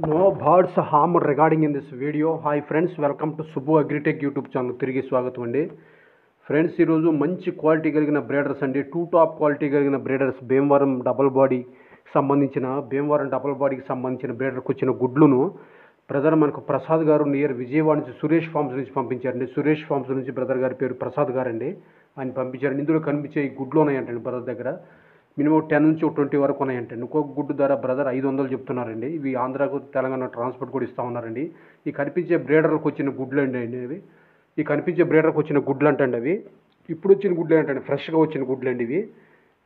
No birds harm regarding in this video. Hi friends, welcome to Subbu Agritech YouTube channel. తిరిగి స్వాగతం అండి. Friends, ఈరోజు మంచి quality కలిగిన బ్రీడర్స్ అండి, టాప్ క్వాలిటీ కలిగిన బ్రీడర్స్ భీమవరం డబల్ బాడీకి సంబంధించిన బ్రీడర్కి వచ్చిన గుడ్లును బ్రదర్ మనకు ప్రసాద్ గారు నియర్ విజయవాడ నుంచి సురేష్ ఫార్మ్స్ నుంచి పంపించారండి. సురేష్ ఫార్మ్స్ నుంచి బ్రదర్ గారి పేరు ప్రసాద్ గారండి. ఆయన పంపించారండి. ఇందులో కనిపించే ఈ గుడ్లు ఉన్నాయంటండి బ్రదర్ దగ్గర మినిమం 10 నుంచి 20 వరకు ఉన్నాయంటండి. ఒక్కొక్క గుడ్డు ధర బ్రదర్ 500 చెప్తున్నారండి. ఇవి ఆంధ్రాకు తెలంగాణ ట్రాన్స్పోర్ట్ కూడా ఇస్తూ ఉన్నారండి. ఈ కనిపించే బ్రీడర్లకు వచ్చిన గుడ్లు అండి ఇవి. ఈ కనిపించే బ్రీడర్కి వచ్చిన గుడ్లు అంటండి అవి. ఇప్పుడు వచ్చిన గుడ్లు ఏంటండి, ఫ్రెష్గా వచ్చిన గుడ్లు అండి ఇవి.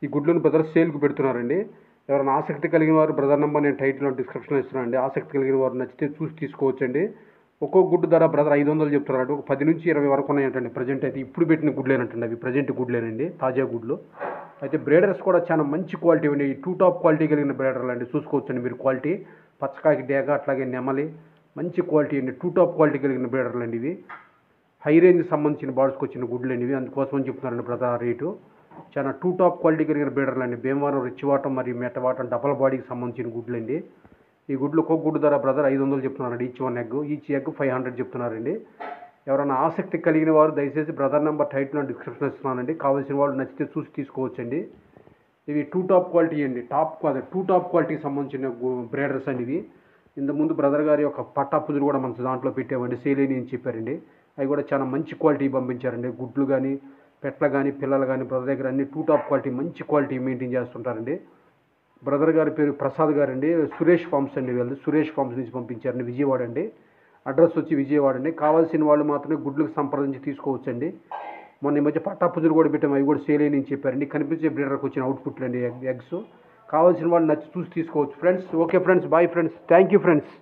ఈ గుడ్లను బ్రదర్ సేల్కి పెడుతున్నారండి. ఎవరైనా ఆసక్తి కలిగిన వారు బ్రదర్ నెంబర్ నేను టైటిల్లో డిస్క్రిప్షన్లో ఇస్తున్నానండి. ఆసక్తి కలిగిన వారు నచ్చితే చూసి తీసుకోవచ్చండి. ఒక్కొక్క గుడ్డు ధర బ్రదర్ 500 చెప్తున్నారండి. ఒక 10 నుంచి 20 వరకు ఉన్నాయంటండి. ప్రజెంట్ అయితే ఇప్పుడు పెట్టిన గుడ్లేనంటండి అవి. ప్రజెంట్ గుడ్లేనండి, తాజా గుడ్లు. అయితే బ్రీడర్స్ కూడా చాలా మంచి క్వాలిటీ అండి. ఈ టాప్ క్వాలిటీ కలిగిన బ్రీడర్లు అండి. చూసుకోవచ్చండి మీరు క్వాలిటీ. పచ్చకాకి డేగ అట్లాగే నెమలి మంచి క్వాలిటీ అండి. టాప్ క్వాలిటీ కలిగిన బ్రీడర్లు అండి ఇవి. హై రేంజ్కి సంబంధించిన బార్డ్స్కి వచ్చిన గుడ్లు అండి ఇవి. అందుకోసం చెప్తున్నారండి బ్రదర్ రేటు. చాలా టాప్ క్వాలిటీ కలిగిన బ్రీడర్లు అండి. భీమవరం రిచ్చివాటం మరియు మెట్టవాటం డబల్ బాడీకి సంబంధించిన గుడ్లు అండి. ఈ గుడ్లు ఒక్కొక్క గుడ్డు ధర బ్రదర్ 500 చెప్తున్నారండి. ఈచ్ ఎగ్ 500 చెప్తున్నారండి. ఎవరైనా ఆసక్తి కలిగిన వారు దయచేసి బ్రదర్ నెంబర్ టైటిల్లో డిస్క్రిప్షన్ ఇస్తున్నానండి. కావాల్సిన వాళ్ళు నచ్చితే చూసి తీసుకోవచ్చండి. ఇవి టాప్ క్వాలిటీ అండి. టాప్ క్వాలిటీకి సంబంధించిన బ్రీడర్స్ అండి ఇవి. ఇంతకుముందు బ్రదర్ గారి యొక్క పట్టాపుజులు కూడా మన దాంట్లో పెట్టామండి, సేల్ అని చెప్పారండి. అవి కూడా చాలా మంచి క్వాలిటీ పంపించారండి. గుడ్లు కానీ పెట్టలు కానీ పిల్లలు కానీ బ్రదర్ దగ్గర అన్ని టాప్ క్వాలిటీ మంచి క్వాలిటీ మెయింటైన్ చేస్తుంటారండి. బ్రదర్ గారి పేరు ప్రసాద్ గారండి. సురేష్ ఫార్మ్స్ అండి వీళ్ళు. సురేష్ ఫార్మ్స్ నుంచి పంపించారండి, విజయవాడ అండి. అడ్రస్ వచ్చి విజయవాడ అండి. కావాల్సిన వాళ్ళు మాత్రమే గుడ్లకు సంప్రదించి తీసుకోవచ్చండి. మొన్న ఈ మధ్య పట్టాపుజులు కూడా పెట్టాము, అవి కూడా సేల్ అని చెప్పారండి. కనిపించే బ్రీడర్కి వచ్చిన అవుట్పుట్లు అండి ఎగ్స్. కావాల్సిన వాళ్ళు నచ్చి చూసి తీసుకోవచ్చు friends. Okay friends, bye friends, thank you friends.